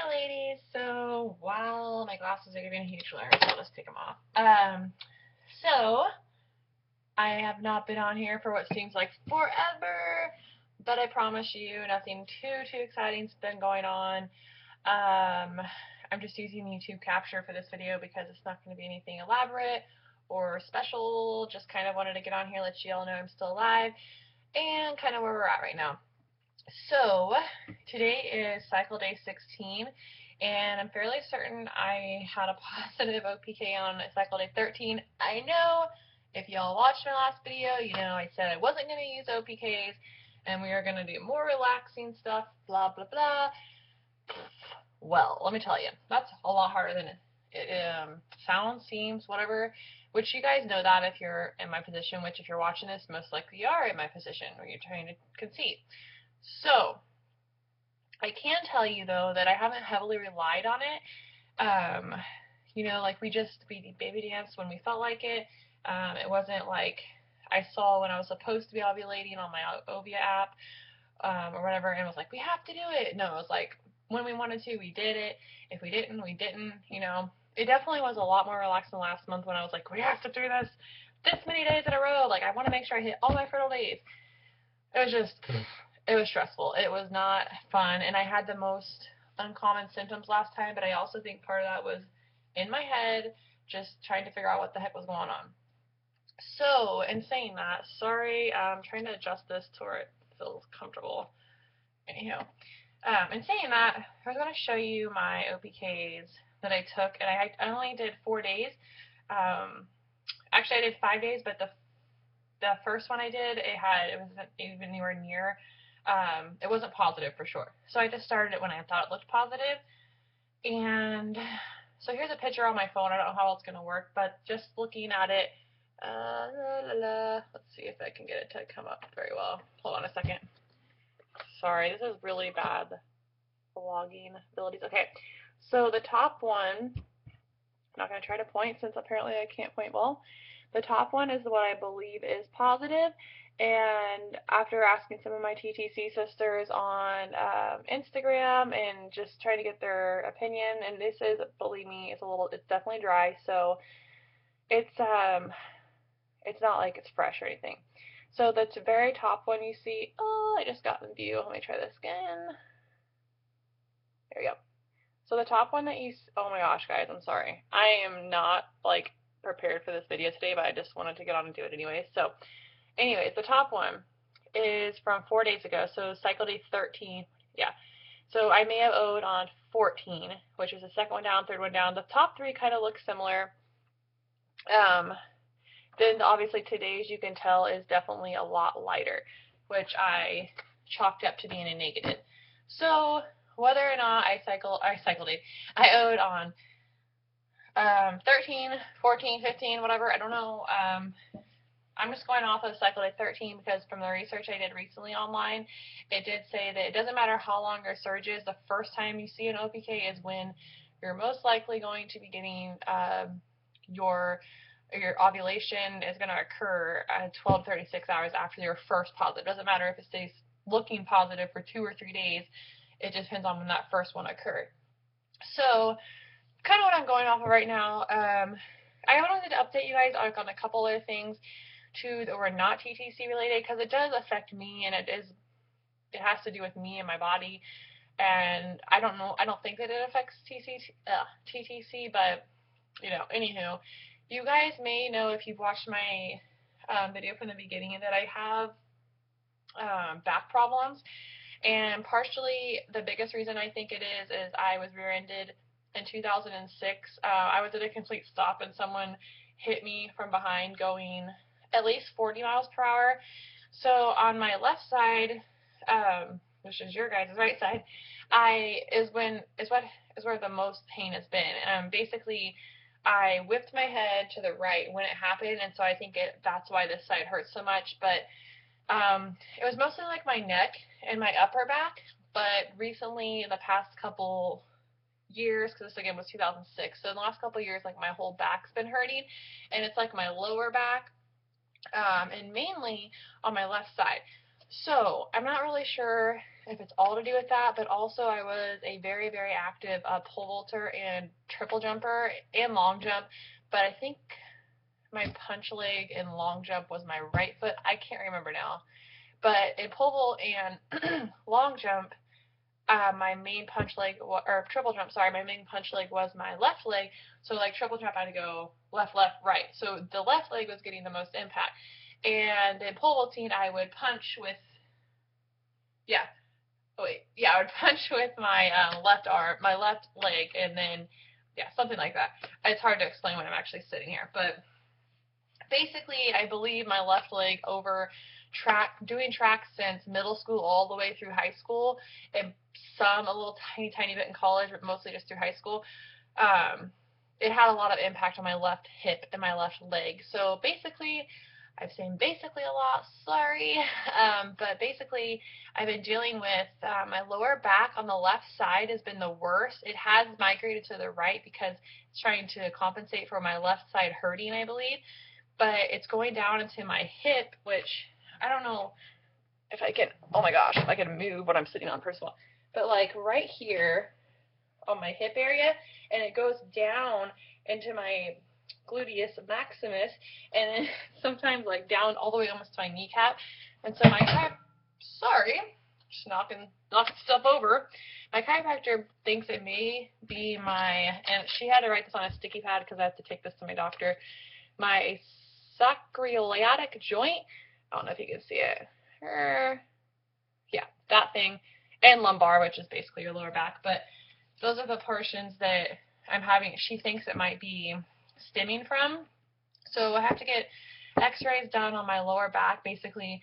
ladies. So while my glasses are giving a huge glare, so I'll just take them off. So I have not been on here for what seems like forever, but I promise you, nothing too exciting's been going on. I'm just using YouTube Capture for this video because it's not going to be anything elaborate or special. Just kind of wanted to get on here, let you all know I'm still alive, and kind of where we're at right now. So today is cycle day 16, and I'm fairly certain I had a positive OPK on cycle day 13. I know if y'all watched my last video, you know I said I wasn't going to use OPKs, and we are going to do more relaxing stuff, blah, blah, blah. Well, let me tell you, that's a lot harder than it sounds, seems, whatever, which you guys know that if you're in my position, which if you're watching this, most likely you are in my position, where you're trying to conceive. So, I can tell you, though, that I haven't heavily relied on it. You know, like we baby danced when we felt like it. It wasn't like I saw when I was supposed to be ovulating on my Ovia app or whatever, and it was like, we have to do it. No, it was like, when we wanted to, we did it. If we didn't, we didn't, you know. It definitely was a lot more relaxed than last month when I was like, we have to do this many days in a row. Like, I want to make sure I hit all my fertile days. It was just, it was stressful. It was not fun, and I had the most uncommon symptoms last time, but I also think part of that was in my head, just trying to figure out what the heck was going on. So, in saying that, sorry, I'm trying to adjust this to where it feels comfortable. Anyhow, in saying that, I was going to show you my OPKs that I took, and I only did 4 days. Actually, I did 5 days, but the first one I did, it wasn't even anywhere near. It wasn't positive for sure. So I just started it when I thought it looked positive. And so here's a picture on my phone. I don't know how it's going to work, but just looking at it, let's see if I can get it to come up very well. Hold on a second. Sorry, this is really bad vlogging abilities. Okay, so the top one, I'm not going to try to point since apparently I can't point well. The top one is what I believe is positive, and after asking some of my TTC sisters on Instagram and just trying to get their opinion, and this is, believe me, it's definitely dry, so it's not like it's fresh or anything. So the very top one you see, I just got in view. Let me try this again. There we go. So the top one that oh my gosh, guys, I'm sorry. I am not, like, prepared for this video today, but I just wanted to get on and do it anyway. So, anyways, the top one is from 4 days ago, so cycle day 13, yeah. So I may have owed on 14, which is the second one down, third one down. The top three kind of look similar. Then obviously today's, you can tell, is definitely a lot lighter, which I chalked up to being a negative. So whether or not I owed on 13, 14, 15, whatever, I don't know. I'm just going off of cycle day 13 because from the research I did recently online, it did say that it doesn't matter how long your surge is, the first time you see an OPK is when you're most likely going to be getting your ovulation is going to occur 12 to 36 hours after your first positive. It doesn't matter if it stays looking positive for 2 or 3 days. It just depends on when that first one occurred. So, kind of what I'm going off of right now. I wanted to update you guys on a couple other things too that were not TTC related, because it does affect me, and it has to do with me and my body. And I don't think that it affects TTC, but you know, anywho, you guys may know if you've watched my video from the beginning that I have back problems, and partially the biggest reason I think it is I was rear-ended in 2006. I was at a complete stop and someone hit me from behind going at least 40 miles per hour. So on my left side, which is your guys' right side, is where the most pain has been. Basically, I whipped my head to the right when it happened, and so I think that's why this side hurts so much. But it was mostly like my neck and my upper back. But recently, in the past couple years, because this again was 2006, so in the last couple years, like, my whole back's been hurting, and it's like my lower back, and mainly on my left side. So I'm not really sure if it's all to do with that, but also I was a very, very active pole vaulter and triple jumper and long jump, but I think my punch leg in long jump was my right foot. I can't remember now. But in pole vault and long jump, my main punch leg, or triple jump, sorry, my main punch leg was my left leg. So like triple jump, I had to go left, left, right. So the left leg was getting the most impact. And in pole vaulting, I would punch with, yeah, I would punch with my left arm, my left leg, and then, yeah, something like that. It's hard to explain when I'm actually sitting here, but basically, I believe my left leg over doing track since middle school all the way through high school, and a little tiny bit in college, but mostly just through high school. It had a lot of impact on my left hip and my left leg. So basically, I've saying basically a lot, sorry, but basically I've been dealing with my lower back on the left side has been the worst. It has migrated to the right because it's trying to compensate for my left side hurting, I believe, but it's going down into my hip, which I don't know if I can, oh my gosh, if I can move what I'm sitting on, first of all, but like right here on my hip area, and it goes down into my gluteus maximus, and then sometimes like down all the way almost to my kneecap. And so sorry, just knocking stuff over. My chiropractor thinks it may be and she had to write this on a sticky pad because I have to take this to my doctor, my sacroiliac joint. I don't know if you can see it. Yeah, that thing, and lumbar, which is basically your lower back. But those are the portions that I'm having, she thinks it might be stemming from. So I have to get x-rays done on my lower back, basically,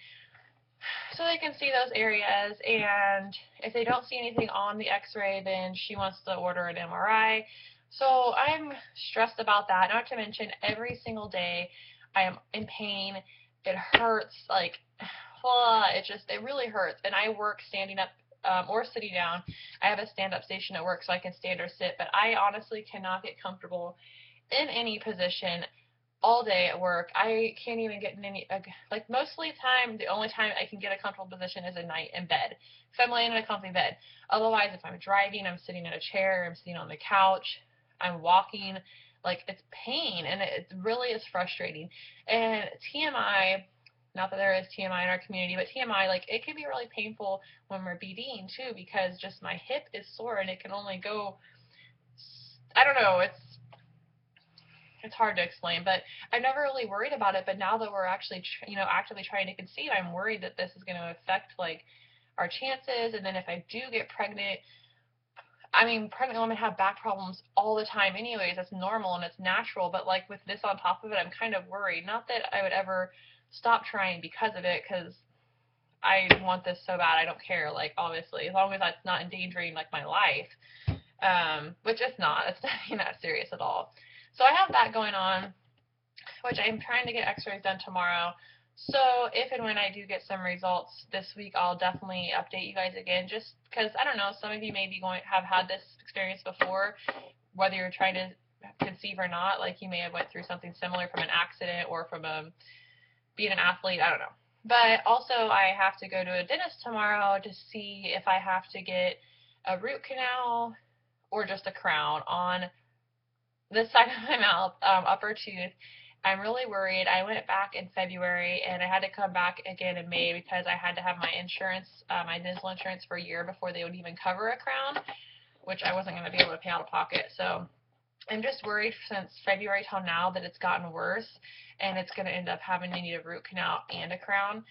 so they can see those areas. And if they don't see anything on the x-ray, then she wants to order an MRI. So I'm stressed about that. Not to mention, every single day I am in pain. It hurts, like, it really hurts. And I work standing up or sitting down. I have a stand-up station at work, so I can stand or sit, but I honestly cannot get comfortable in any position all day at work. I can't even get in any, like, mostly time, the only time I can get a comfortable position is at night in bed, if I'm laying in a comfy bed. Otherwise, if I'm driving, I'm sitting in a chair, I'm sitting on the couch, I'm walking, like, it's pain, and it really is frustrating. And TMI, not that there is TMI in our community, but TMI, like, it can be really painful when we're BDing too, because just my hip is sore and it can only go, I don't know, it's hard to explain, but I've never really worried about it. But now that we're actually, actively trying to conceive, I'm worried that this is going to affect, like, our chances. And then if I do get pregnant, I mean, pregnant women have back problems all the time anyways. That's normal and it's natural. But, like, with this on top of it, I'm kind of worried. Not that I would ever stop trying because of it, because I want this so bad. I don't care, like, obviously, as long as that's not endangering, like, my life, which it's not. It's not that serious at all. So I have that going on, which I'm trying to get x-rays done tomorrow. So if and when I do get some results this week, I'll definitely update you guys again, just because, I don't know, some of you maybe have had this experience before, whether you're trying to conceive or not. Like, you may have went through something similar from an accident or from being an athlete, I don't know. But also, I have to go to a dentist tomorrow to see if I have to get a root canal or just a crown on this side of my mouth, upper tooth. I'm really worried. I went back in February, and I had to come back again in May because I had to have my insurance, my dental insurance, for a year before they would even cover a crown, which I wasn't going to be able to pay out of pocket. So I'm just worried since February till now that it's gotten worse, and it's going to end up having to need a root canal and a crown.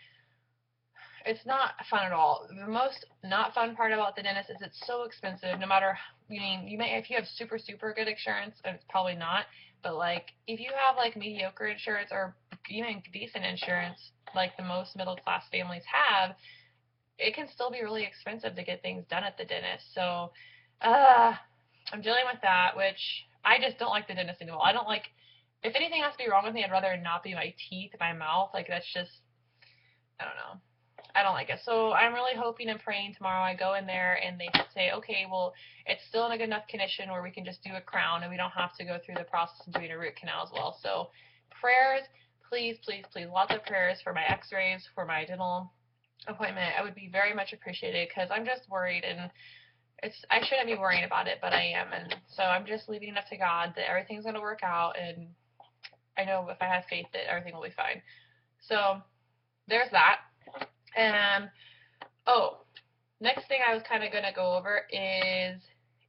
It's not fun at all. The most not fun part about the dentist is it's so expensive. No matter, if you have super good insurance, and it's probably not, but, like, if you have, like, mediocre insurance or even decent insurance, like the most middle class families have, it can still be really expensive to get things done at the dentist. So I'm dealing with that, which I just don't like the dentist anymore. I don't like, if anything has to be wrong with me, I'd rather it not be my teeth, my mouth. Like, that's just, I don't know. I don't like it. So I'm really hoping and praying tomorrow I go in there and they say, okay, well, it's still in a good enough condition where we can just do a crown and we don't have to go through the process of doing a root canal as well. So prayers, please, lots of prayers for my x-rays, for my dental appointment, I would be very much appreciated, because I'm just worried, and I shouldn't be worrying about it, but I am, and so I'm just leaving it up to God that everything's going to work out, and I know if I have faith that everything will be fine. So there's that. And oh, next thing I was kind of going to go over is,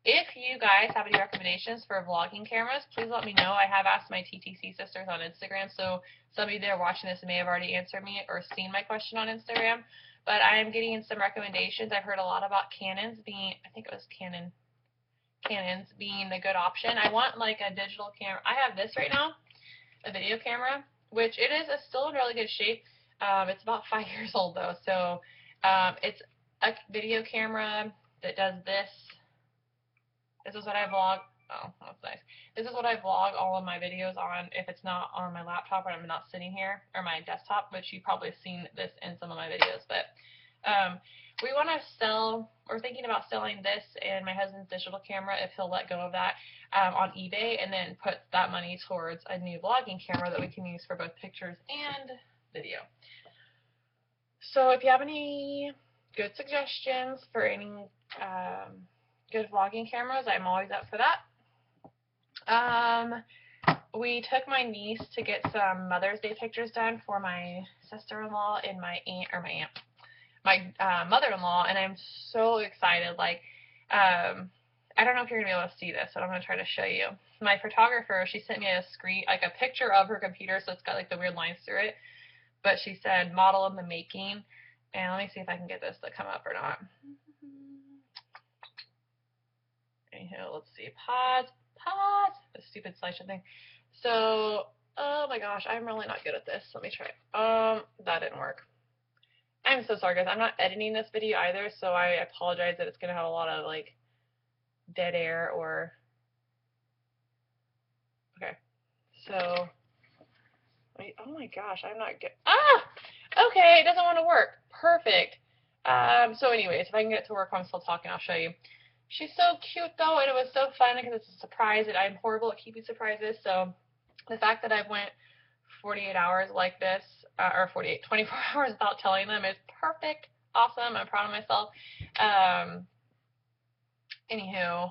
if you guys have any recommendations for vlogging cameras, please let me know. I have asked my TTC sisters on Instagram, so some of you that are watching this may have already answered me or seen my question on Instagram. But I am getting some recommendations. I've heard a lot about Canons being, I think it was Canons being a good option. I want like a digital camera. I have this right now, a video camera, which it is still in really good shape. It's about 5 years old though, so it's a video camera that does this. This is what I vlog. Oh, that's nice. This is what I vlog all of my videos on, if it's not on my laptop or I'm not sitting here, or my desktop, which you've probably seen this in some of my videos. But we want to sell, we're thinking about selling this and my husband's digital camera, if he'll let go of that, on eBay, and then put that money towards a new vlogging camera that we can use for both pictures and video. So if you have any good suggestions for any good vlogging cameras, I'm always up for that. We took my niece to get some Mother's Day pictures done for my sister-in-law and my mother-in-law, and I'm so excited. Like, I don't know if you're gonna be able to see this, but I'm gonna try to show you. My photographer, she sent me a picture of her computer, so it's got like the weird lines through it. But she said model in the making, and let me see if I can get this to come up or not. Anyhow, let's see. Pause. The stupid slideshow thing. So, oh my gosh, I'm really not good at this. Let me try. That didn't work. I'm so sorry, guys. I'm not editing this video either, so I apologize that it's gonna have a lot of like dead air or. Okay. So, wait. Oh my gosh, I'm not good. Okay, it doesn't want to work. Perfect. So anyways, if I can get it to work while I'm still talking, I'll show you. She's so cute though, and it was so fun because it's a surprise, and I'm horrible at keeping surprises. So the fact that I went 48 hours like this, or 24 hours without telling them is perfect. Awesome. I'm proud of myself. Anywho,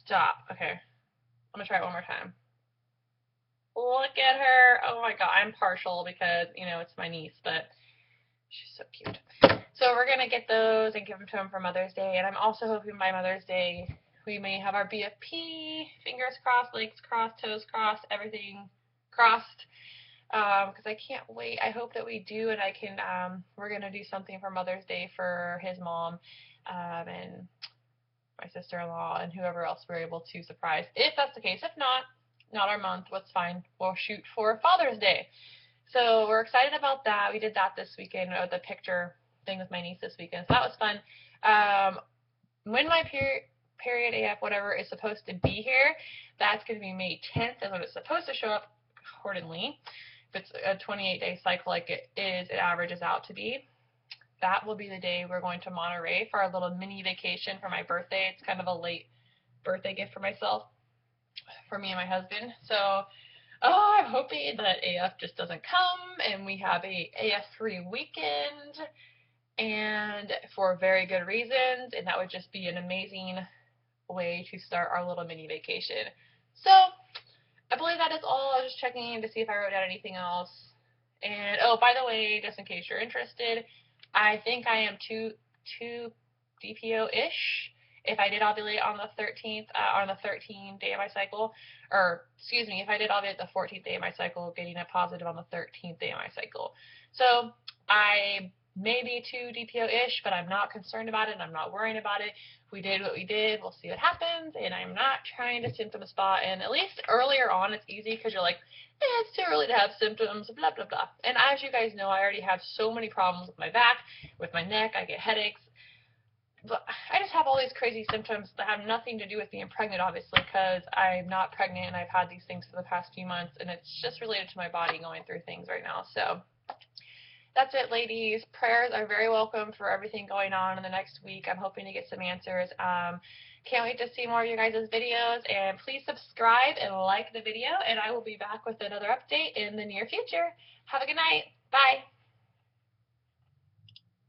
stop. Okay. I'm going to try it one more time. Look at her. Oh my god. I'm partial because, you know, it's my niece, but she's so cute. So we're going to get those and give them to him for Mother's Day. And I'm also hoping by Mother's Day we may have our BFP, fingers crossed, legs crossed, toes crossed, everything crossed. Because I can't wait. I hope that we do, and I can, we're going to do something for Mother's Day for his mom and my sister-in-law and whoever else we're able to surprise. If that's the case. If not our month, what's fine. We'll shoot for Father's Day. So we're excited about that. We did that this weekend, or the picture thing with my niece this weekend. So that was fun. When my period AF whatever is supposed to be here, that's going to be May 10th, is when it's supposed to show up accordingly. If it's a 28-day cycle like it averages out to be. That will be the day we're going to Monterey for our little mini vacation for my birthday. It's kind of a late birthday gift for myself, for me and my husband. So, I'm hoping that AF just doesn't come and we have a AF-free weekend, and for very good reasons, and that would just be an amazing way to start our little mini vacation. So, I believe that is all. I was just checking in to see if I wrote down anything else. And, oh, by the way, just in case you're interested, I think I am 2 DPO-ish. If I did ovulate on the 13th, on the 13th day of my cycle, or, excuse me, if I did ovulate the 14th day of my cycle, getting a positive on the 13th day of my cycle. So, I may be 2 DPO-ish, but I'm not concerned about it, and I'm not worrying about it. We did what we did. We'll see what happens, and I'm not trying to symptom spot. And at least earlier on, it's easy because you're like, it's too early to have symptoms, blah, blah, blah. And as you guys know, I already have so many problems with my back, with my neck. I get headaches. But I just have all these crazy symptoms that have nothing to do with being pregnant, obviously, because I'm not pregnant and I've had these things for the past few months, and it's just related to my body going through things right now. So that's it, ladies. Prayers are very welcome for everything going on in the next week. I'm hoping to get some answers. Can't wait to see more of your guys' videos, and please subscribe and like the video, and I will be back with another update in the near future. Have a good night. Bye.